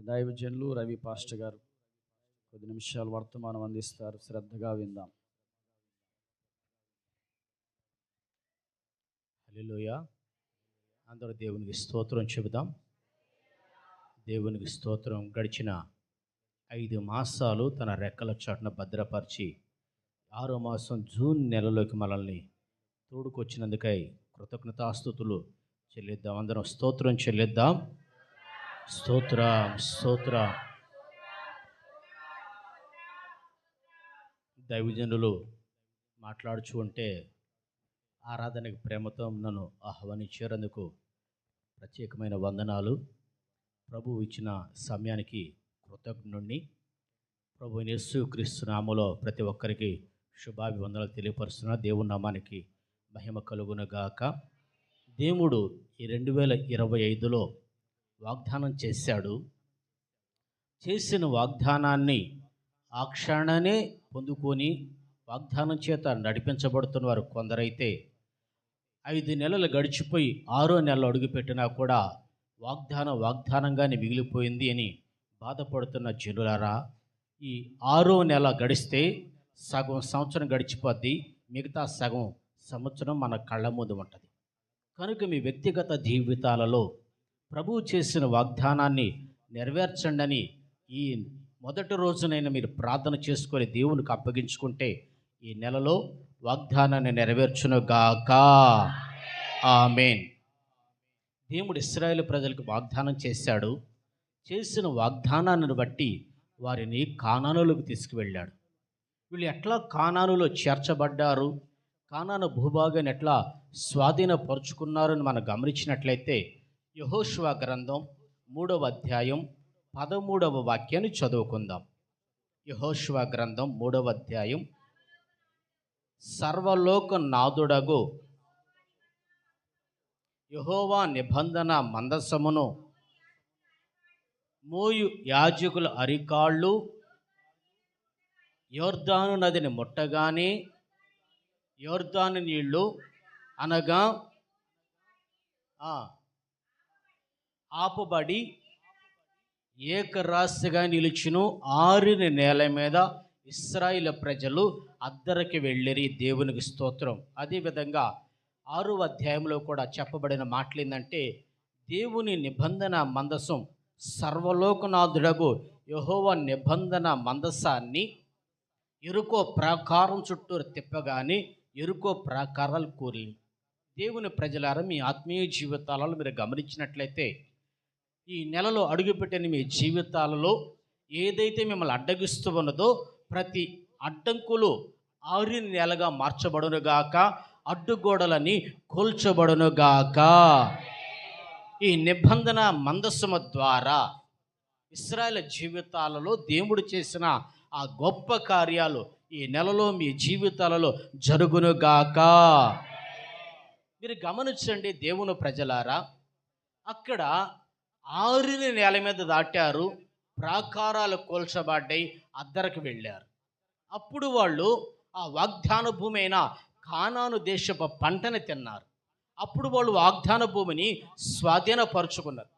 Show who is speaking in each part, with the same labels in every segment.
Speaker 1: దైవజనులు రవి పాస్టర్ గారు కొద్ది నిమిషాలు వర్తమానం అందిస్తారు. శ్రద్ధగా విందాం.
Speaker 2: హల్లెలూయా. అందరూ దేవునికి స్తోత్రం చెబుదాం. దేవునికి స్తోత్రం. గడిచిన 5 మాసాలు తన రెక్కల చాటున భద్రపరిచి 6వ మాసం జూన్ నెలలోకి మనల్ని తోడుకొచ్చినందుకై కృతజ్ఞతాస్తుతులు చెల్లిద్దాం. అందరం స్తోత్రం చెల్లిద్దాం. స్తోత్ర దైవజనులు మాట్లాడుచు ఉంటే ఆరాధనకి ప్రేమతో నన్ను ఆహ్వానించేందుకు ప్రత్యేకమైన వందనాలు. ప్రభువు ఇచ్చిన సమయానికి కృతజ్ఞుణ్ణి. ప్రభు యేసుక్రీస్తు నామములో ప్రతి ఒక్కరికి శుభాభివందనాలు తెలియపరుస్తున్నా. దేవుని నామానికి మహిమ కలుగునుగాక. దేవుడు ఈ 2025లో వాగ్దానం చేశాడు. చేసిన వాగ్దానాన్ని ఆ క్షణానే పొందుకొని వాగ్దానం చేత నడిపించబడుతున్న వారు కొందరైతే 5 నెలలు గడిచిపోయి 6వ నెలలో అడుగుపెట్టినా కూడా వాగ్దానంగానే మిగిలిపోయింది అని బాధపడుతున్న జనులారా, ఈ 6వ నెల గడిస్తే సగం సంవత్సరం గడిచిపోద్ది, మిగతా సగం సంవత్సరం మన కళ్ళ ముందు ఉంటుంది. కనుక మీ వ్యక్తిగత జీవితాలలో ప్రభువు చేసిన వాగ్దానాన్ని నెరవేర్చండి అని ఈ మొదటి రోజునైనా మీరు ప్రార్థన చేసుకొని దేవునికి అప్పగించుకుంటే ఈ నెలలో వాగ్దానాన్ని నెరవేర్చునుగాక. ఆమేన్. దేవుడు ఇశ్రాయేలు ప్రజలకు వాగ్దానం చేశాడు. చేసిన వాగ్దానాన్ని బట్టి వారిని కానానులోకి తీసుకువెళ్ళాడు. వీళ్ళు ఎట్లా కానానులో చేర్చబడ్డారు, కానాను భూభాగాన్ని ఎట్లా స్వాధీనపరుచుకున్నారని మనం గమనించినట్లయితే యెహోషువ గ్రంథం 3వ అధ్యాయం 13వ వాక్యాన్ని చదువుకుందాం. యెహోషువ గ్రంథం 3వ అధ్యాయం. సర్వలోక నాథుడగు యెహోవా నిబంధన మందసమును మోయు యాజకుల అరికాళ్ళు యోర్దాను నదిని ముట్టగానే యోర్దాను నీళ్లు అనగా ఆపబడి ఏకరాశిగా నిలిచును. ఆరిన నేల మీద ఇశ్రాయేలు ప్రజలు అద్దరికి వెళ్ళిరి. దేవునికి స్తోత్రం. అదేవిధంగా 6వ అధ్యాయంలో కూడా చెప్పబడిన మాటలు ఏంటంటే, దేవుని నిబంధన మందసం సర్వలోకనాథుడగు యెహోవా నిబంధన మందసాన్ని ఎరుకో ప్రాకారం చుట్టూ తిప్పగానే ఎరుకో ప్రాకారాలు కూలి. దేవుని ప్రజలారా, మీ ఆత్మీయ జీవితాలలో మీరు గమనించినట్లయితే ఈ నెలలో అడుగుపెట్టిన మీ జీవితాలలో ఏదైతే మిమ్మల్ని అడ్డగిస్తూ ఉన్నదో ప్రతి అడ్డంకులు ఆరిన నెలగా మార్చబడునుగాక, అడ్డుగోడలని కూల్చబడునుగాక. ఈ నిబంధన మందసము ద్వారా ఇశ్రాయేలు జీవితాలలో దేవుడు చేసిన ఆ గొప్ప కార్యాలు ఈ నెలలో మీ జీవితాలలో జరుగునుగాక. మీరు గమనించండి దేవుని ప్రజలారా, అక్కడ ఆరిన నేల మీద దాటారు, ప్రాకారాలు కూల్చబడ్డాయి, అద్దరికి వెళ్ళారు. అప్పుడు వాళ్ళు ఆ వాగ్దాన భూమి అయిన కానాను దేశపు పంటని తిన్నారు. అప్పుడు వాళ్ళు వాగ్దాన భూమిని స్వాధీనపరుచుకున్నారు.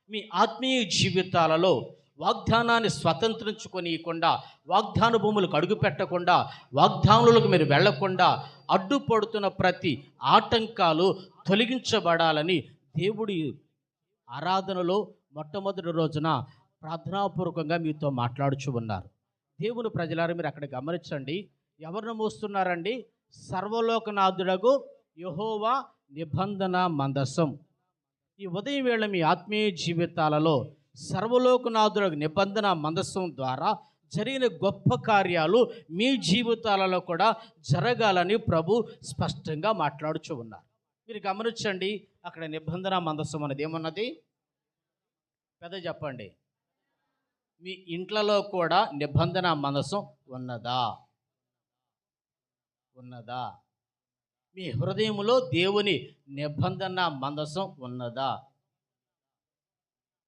Speaker 2: మీ ఆత్మీయ జీవితాలలో వాగ్దానాన్ని స్వతంత్రించుకొనియకుండా, వాగ్దాన భూములకు అడుగు పెట్టకుండా, వాగ్దానులకు మీరు వెళ్లకుండా అడ్డుపడుతున్న ప్రతి ఆటంకాలు తొలగించబడాలని దేవుడి ఆరాధనలో మొట్టమొదటి రోజున ప్రార్థనాపూర్వకంగా మీతో మాట్లాడుచు ఉన్నారు. దేవుని ప్రజలారా, మీరు అక్కడ గమనించండి. ఎవరిని మోస్తున్నారండి? సర్వలోకనాథుడగు యెహోవా నిబంధన మందసం. ఈ ఉదయం వేళ మీ ఆత్మీయ జీవితాలలో సర్వలోకనాథుడగు నిబంధన మందసం ద్వారా జరిగిన గొప్ప కార్యాలు మీ జీవితాలలో కూడా జరగాలని ప్రభు స్పష్టంగా మాట్లాడుచు ఉన్నారు. మీరు గమనించండి, అక్కడ నిబంధన మందసం అనేది ఏమన్నది? పెద్ద చెప్పండి. మీ ఇంట్లలో కూడా నిబంధన మందసం ఉన్నదా? మీ హృదయంలో దేవుని నిబంధన మందసం ఉన్నదా?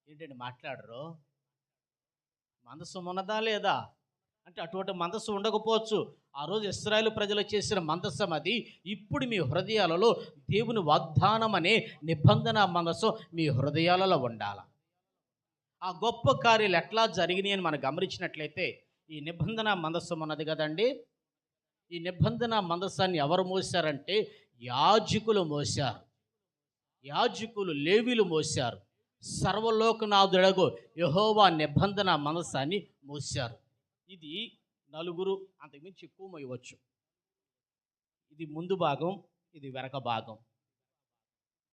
Speaker 2: ఏంటండి మాట్లాడరు? మందసం ఉన్నదా లేదా అంటే అటువంటి మందస్సు ఉండకపోవచ్చు. ఆ రోజు ఇశ్రాయేలు ప్రజలు చేసిన మందస్సం అది. ఇప్పుడు మీ హృదయాలలో దేవుని వాగ్దానం అనే నిబంధన మందస్సం మీ హృదయాలలో ఉండాలి. ఆ గొప్ప కార్యాలు ఎట్లా జరిగినాయి అని మనం గమనించినట్లయితే, ఈ నిబంధన మందస్సం ఉన్నది కదండి. ఈ నిబంధన మందస్సాన్ని ఎవరు మోశారంటే యాజకులు మోశారు. యాజకులు, లేవీలు మోశారు. సర్వలోకనాథుడగు యెహోవా నిబంధన మందస్సాన్ని మోశారు. ఇది నలుగురు, అంతకుమించి ఎక్కువ మోయవచ్చు. ఇది ముందు భాగం, ఇది వెనక భాగం.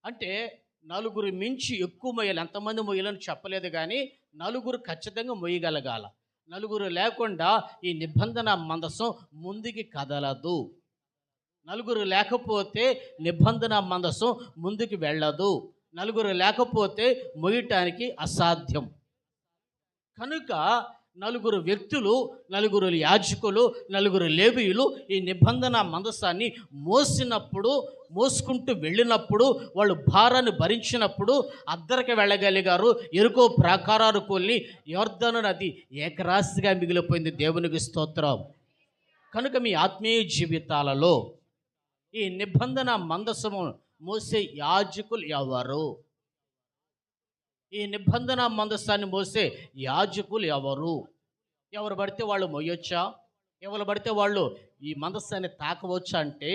Speaker 2: అంటే నలుగురు మించి ఎక్కువ మొయ్యాలి. ఎంతమంది మొయ్యాలని చెప్పలేదు, కానీ నలుగురు ఖచ్చితంగా మొయ్యగలగాల. నలుగురు లేకుండా ఈ నిబంధన మందసం ముందుకి కదలదు. నలుగురు లేకపోతే నిబంధన మందసం ముందుకు వెళ్ళదు. నలుగురు లేకపోతే మొయ్యటానికి అసాధ్యం. కనుక నలుగురు వ్యక్తులు, నలుగురు యాజకులు, నలుగురు లేవీయులు ఈ నిబంధన మందసాన్ని మోసుకుంటూ వెళ్ళినప్పుడు, వాళ్ళు భారాన్ని భరించినప్పుడు అద్దరికి వెళ్ళగలిగారు. ఎరుకో ప్రాకారాలు కొల్లి యొర్దాను నది ఏకరాశిగా మిగిలిపోయింది. దేవునికి స్తోత్రం. కనుక మీ ఆత్మీయ జీవితాలలో ఈ నిబంధన మందసము మోసే యాజకులు ఎవరు? ఈ నిబంధన మందసాన్ని మోసే యాజకులు ఎవరు? ఎవరు పడితే వాళ్ళు మోయొచ్చా? ఎవరు పడితే వాళ్ళు ఈ మందస్సాన్ని తాకవచ్చా? అంటే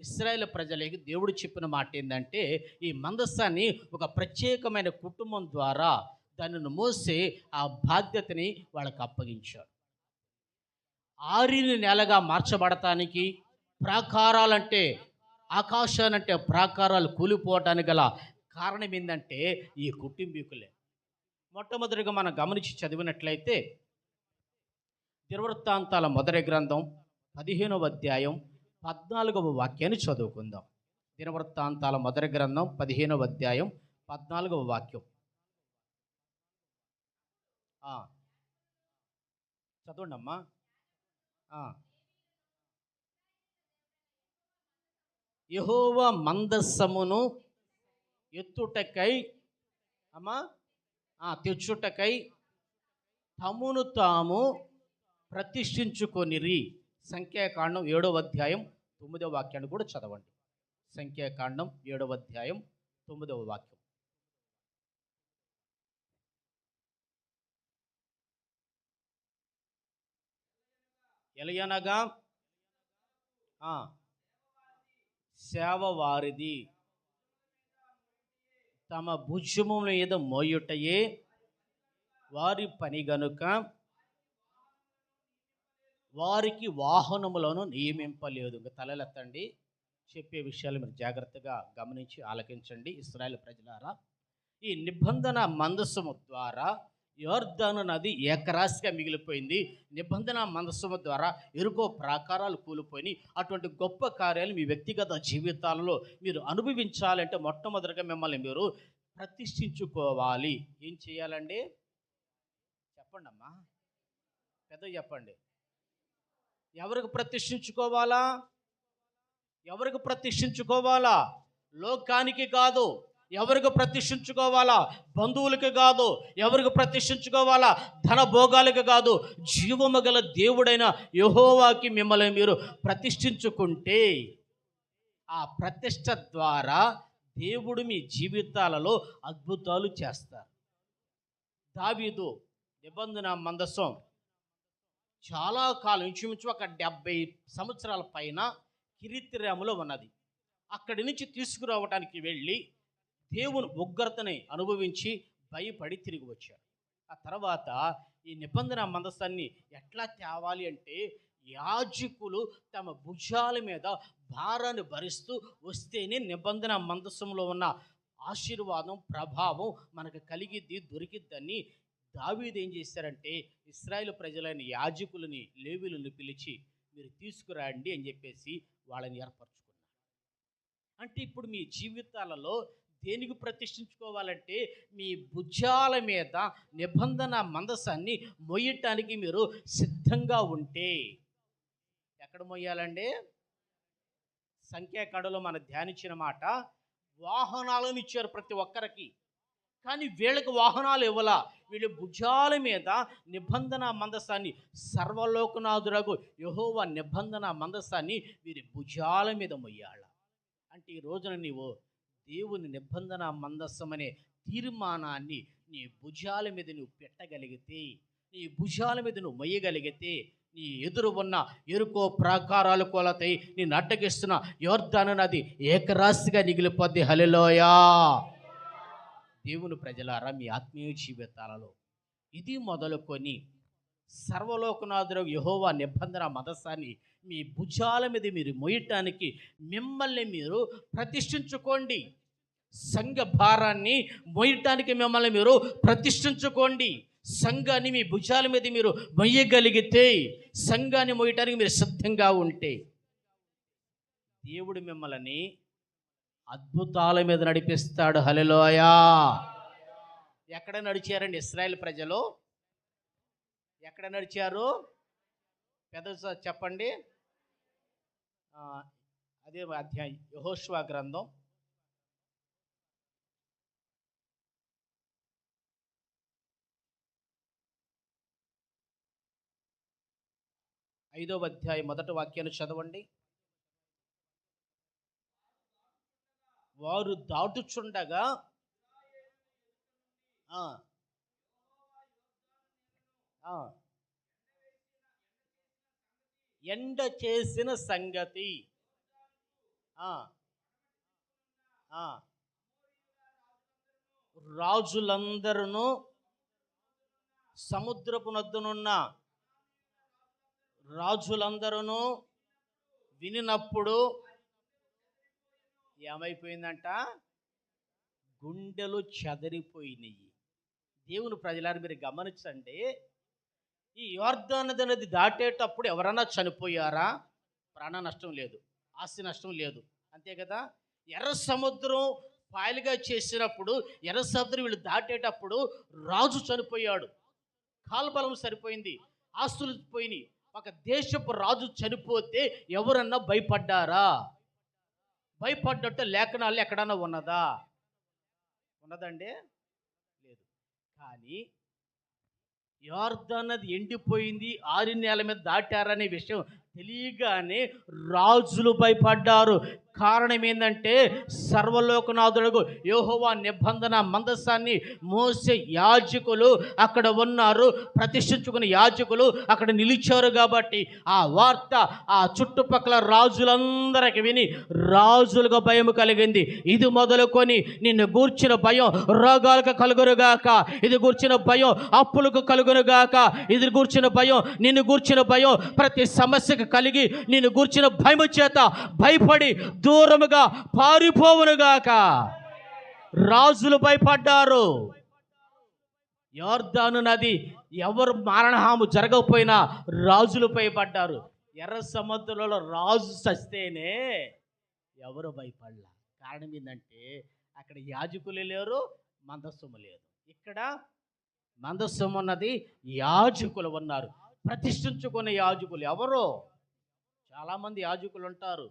Speaker 2: ఇశ్రాయేల్ ప్రజలకి దేవుడు చెప్పిన మాట ఏంటంటే, ఈ మందస్సాన్ని ఒక ప్రత్యేకమైన కుటుంబం ద్వారా దానిని మోసే ఆ బాధ్యతని వాళ్ళకి అప్పగించాడు. ఆరిని నేలగా మార్చబడటానికి, ప్రాకారాలంటే ఆకాశానంటే ప్రాకారాలు కూలిపోవటానికి గల కారణం ఏంటంటే ఈ కుటుంబీకులే. మొట్టమొదటిగా మనం గమనించి చదివినట్లయితే దినవృత్తాంతాల మొదటి గ్రంథం 15వ అధ్యాయం 14వ వాక్యాన్ని చదువుకుందాం. దినవృత్తాంతాల మొదటి గ్రంథం 15వ అధ్యాయం 14వ వాక్యం. చదవండి అమ్మా. యెహోవా మందస్సమును ఎత్తుటకై తెచ్చుటకై తమను తాము ప్రతిష్ఠించుకొనిరి. సంఖ్యాకాండం 7వ అధ్యాయం 9వ వాక్యాన్ని కూడా చదవండి. సంఖ్యాకాండం 7వ అధ్యాయం 9వ వాక్యం. ఎలయనగా సేవ వారిది, తమ భుజము మీద మోయుటయే వారి పని గనుక వారికి వాహనములను నియమింపలేదు. ఇంకా తలలెత్తండి, చెప్పే విషయాలు మీరు జాగ్రత్తగా గమనించి ఆలకించండి. ఇశ్రాయేలు ప్రజలారా, ఈ నిబంధన మందసము ద్వారా యొర్దాను నది ఏకరాశిగా మిగిలిపోయింది. నిబంధన మందసము ద్వారా ఎరుకో ప్రాకారాలు కూలిపోయినాయి. అటువంటి గొప్ప కార్యాలు మీ వ్యక్తిగత జీవితాలలో మీరు అనుభవించాలంటే మొట్టమొదటిగా మిమ్మల్ని మీరు ప్రతిష్ఠించుకోవాలి. ఏం చేయాలండి? చెప్పండి అమ్మా, పెద్దగా చెప్పండి. ఎవరికి ప్రతిష్ఠించుకోవాలా? ఎవరికి ప్రతిష్ఠించుకోవాలా? లోకానికి కాదు. ఎవరికి ప్రతిష్ఠించుకోవాలా? బంధువులకి కాదు. ఎవరికి ప్రతిష్ఠించుకోవాలా? ధన భోగాలకి కాదు. జీవము గల దేవుడైన యెహోవాకి మిమ్మల్ని మీరు ప్రతిష్ఠించుకుంటే ఆ ప్రతిష్ఠ ద్వారా దేవుడు మీ జీవితాలలో అద్భుతాలు చేస్తారు. దావీదు నిబంధన మందసం చాలా కాలం, ఇంచుమించు ఒక 70 సంవత్సరాల పైన కిరీతిరాములో ఉన్నది. అక్కడి నుంచి తీసుకురావడానికి వెళ్ళి దేవుని ఉగ్రతని అనుభవించి భయపడి తిరిగి వచ్చాడు. ఆ తర్వాత ఈ నిబంధన మందసాన్ని ఎట్లా తేవాలి అంటే, యాజకులు తమ భుజాల మీద భారాన్ని భరిస్తూ వస్తేనే నిబంధన మందసంలో ఉన్న ఆశీర్వాదం, ప్రభావం మనకు కలిగిద్ది, దొరికిద్దని దావీదు ఏం చేశారంటే, ఇశ్రాయేలు ప్రజలైన యాజకులని, లేవీయులను పిలిచి మీరు తీసుకురండి అని చెప్పేసి వాళ్ళని ఏర్పరచుకున్నారు. అంటే ఇప్పుడు మీ జీవితాలలో దేనికి ప్రతిష్ఠించుకోవాలంటే, మీ భుజాల మీద నిబంధన మందసాన్ని మొయ్యటానికి మీరు సిద్ధంగా ఉంటే. ఎక్కడ మొయ్యాలండి? సంఖ్యాకాండంలో మనం ధ్యానించిన మాట, వాహనాలను ఇచ్చారు ప్రతి ఒక్కరికి. కానీ వీళ్ళకి వాహనాలు ఇవ్వాల. వీళ్ళ భుజాల మీద నిబంధన మందసాన్ని, సర్వలోకనాథుడగు యెహోవా నిబంధన మందసాన్ని వీరి భుజాల మీద మొయ్యాల. అంటే ఈ రోజున నీవు దేవుని నిబంధన మందసం అనే తీర్మానాన్ని నీ భుజాల మీద నువ్వు పెట్టగలిగితే, నీ భుజాల మీద నువ్వు మొయ్యగలిగితే, నీ ఎదురు ఉన్న ఎరుకో ప్రాకారాలు కొలతై నేను అడ్డగిస్తున్న యోర్దాను నది ఏకరాశిగా మిగిలిపోద్ది. హల్లెలూయా. దేవుని ప్రజలారా, మీ ఆత్మీయ జీవితాలలో ఇది మొదలుకొని సర్వలోకనాథుడు యెహోవా నిబంధన మందసాన్ని మీ భుజాల మీద మీరు మోయటానికి మిమ్మల్ని మీరు ప్రతిష్ఠించుకోండి. సంఘ భారాన్ని మోయటానికి మిమ్మల్ని మీరు ప్రతిష్ఠించుకోండి. సంఘాన్ని మీ భుజాల మీద మీరు మొయ్యగలిగితే, సంఘాన్ని మోయటానికి మీరు సిద్ధంగా ఉంటే, దేవుడు మిమ్మల్ని అద్భుతాల మీద నడిపిస్తాడు. హల్లెలూయా. ఎక్కడ నడిచారండి ఇశ్రాయేలు ప్రజలు? ఎక్కడ నడిచారు? పెద్ద చెప్పండి. అదే అధ్యాయం యెహోషువ గ్రంథం 5వ అధ్యాయం 1వ వాక్యాన్ని చదవండి. వారు దాటుచుండగా ఎండ చేసిన సంగతి రాజులందరూ సముద్రపు నద్దునున్న రాజులందరూ వినినప్పుడు ఏమైపోయిందంట? గుండెలు చెదరిపోయినాయి. దేవుని ప్రజలారు మీరు గమనించండి, ఈ యోర్దాను నది దాటేటప్పుడు ఎవరన్నా చనిపోయారా? ప్రాణ నష్టం లేదు, ఆస్తి నష్టం లేదు, అంతే కదా. ఎర్ర సముద్రం పాయలుగా చేసినప్పుడు, ఎర్ర సముద్రం వీళ్ళు దాటేటప్పుడు రాజు చనిపోయాడు, కాల్బలం సరిపోయింది, ఆస్తులు పోయినాయి. ఒక దేశపు రాజు చనిపోతే ఎవరన్నా భయపడ్డారా? భయపడ్డట్టు లేఖనాలు ఎక్కడన్నా ఉన్నదా? ఉన్నదండి? లేదు. కానీ యోర్దాను నది ఎండిపోయింది, 6 నెలల మీద దాటారనే విషయం తెలియగానే రాజులు భయపడ్డారు. కారణం ఏంటంటే, సర్వలోకనాథుడు యెహోవా నిబంధన మందసాన్ని మోసే యాజకులు అక్కడ ఉన్నారు, ప్రతిష్ఠించుకున్న యాజకులు అక్కడ నిలిచారు. కాబట్టి ఆ వార్త ఆ చుట్టుపక్కల రాజులందరికి విని రాజులకు భయం కలిగింది. ఇది మొదలుకొని నిన్ను గూర్చిన భయం రోగాలకు కలుగునుగాక, ఇది గూర్చిన భయం అప్పులకు కలుగునుగాక, ఇది గూర్చిన భయం, నిన్ను గూర్చిన భయం ప్రతి సమస్యకు కలిగి నిన్ను గూర్చిన భయము చేత భయపడి దూరముగా పారిపోవునుగాక. రాజులు భయపడ్డారు. యోర్దాను నది ఎవరు మరణహాము జరగకపోయినా రాజులు భయపడ్డారు. ఎర్ర సముద్రంలో రాజు చస్తేనే ఎవరు భయపడలా. కారణం ఏంటంటే, అక్కడ యాజకులు లేరు, మందస్సము లేదు. ఇక్కడ మందస్సము ఉన్నది, యాజకులు ఉన్నారు. ప్రతిష్ఠించుకునే యాజకులు ఎవరో? చాలామంది యాజకులు ఉంటారు,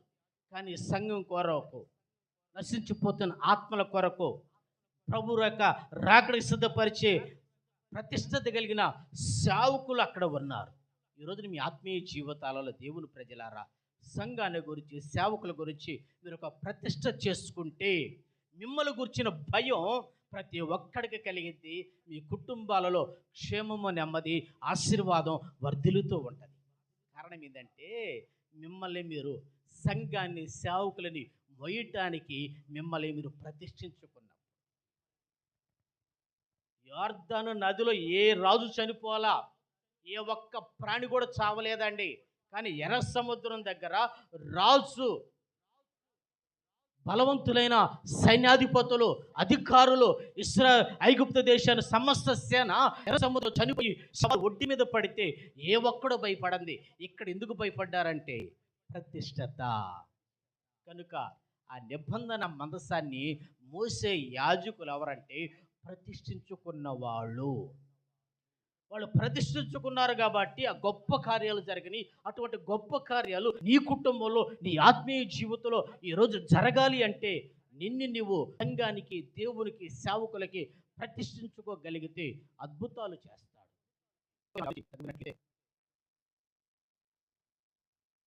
Speaker 2: కానీ సంఘం కొరకు, నశించిపోతున్న ఆత్మల కొరకు, ప్రభు యొక్క రాకడికి సిద్ధపరిచే ప్రతిష్టత కలిగిన సేవకులు అక్కడ ఉన్నారు. ఈరోజు మీ ఆత్మీయ జీవితాలలో దేవుని ప్రజలారా, సంఘాన్ని గురించి, సేవకుల గురించి మీరు ఒక ప్రతిష్ట చేసుకుంటే మిమ్మల్ని గురించిన భయం ప్రతి ఒక్కడికి కలిగింది. మీ కుటుంబాలలో క్షేమము, నెమ్మది, ఆశీర్వాదం వర్ధిల్లుతూ ఉంటుంది. కారణం ఏంటంటే, మిమ్మల్ని మీరు సంఘాన్ని, సేవకులని మోయటానికి మిమ్మల్ని మీరు ప్రతిష్ఠించుకున్నారు. యోర్దాను నదిలో ఏ రాజు చనిపోలా, ఏ ఒక్క ప్రాణి కూడా చావలేదండి. కానీ ఎర్ర సముద్రం దగ్గర రాజు, బలవంతులైన సైన్యాధిపతులు, అధికారులు, ఐగుప్తు దేశాన్ని సమస్త సేన ఎర్ర సముద్రం చనిపోయి ఒడ్డు మీద పడితే ఏ ఒక్కడో భయపడండి. ఇక్కడ ఎందుకు భయపడ్డారంటే ప్రతిష్టత. కనుక ఆ నిబంధన మందసాన్ని మోసే యాజకులు ఎవరంటే ప్రతిష్ఠించుకున్న వాళ్ళు. వాళ్ళు ప్రతిష్ఠించుకున్నారు కాబట్టి ఆ గొప్ప కార్యాలు జరిగినాయి. అటువంటి గొప్ప కార్యాలు నీ కుటుంబంలో, నీ ఆత్మీయ జీవితంలో ఈరోజు జరగాలి అంటే నిన్ను నువ్వు సంఘానికి, దేవునికి, సేవకులకి ప్రతిష్ఠించుకోగలిగితే అద్భుతాలు చేస్తాడు.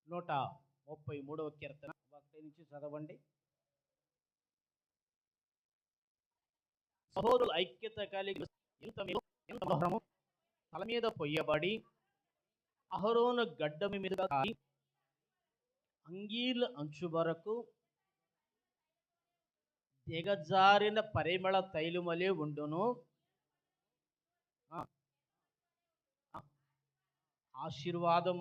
Speaker 2: 133వ కీర్తన 1 నుంచి చదవండి. సహోదరుల ఐక్యత కలిగి ఎంత మనోహరము, తల మీద పొయ్యబడి అహరోను గడ్డమి మీదుగా కాలి అంగీల అంచు వరకు దిగజారిన పరిమళ తైలములే ఉండును. ఆశీర్వాదం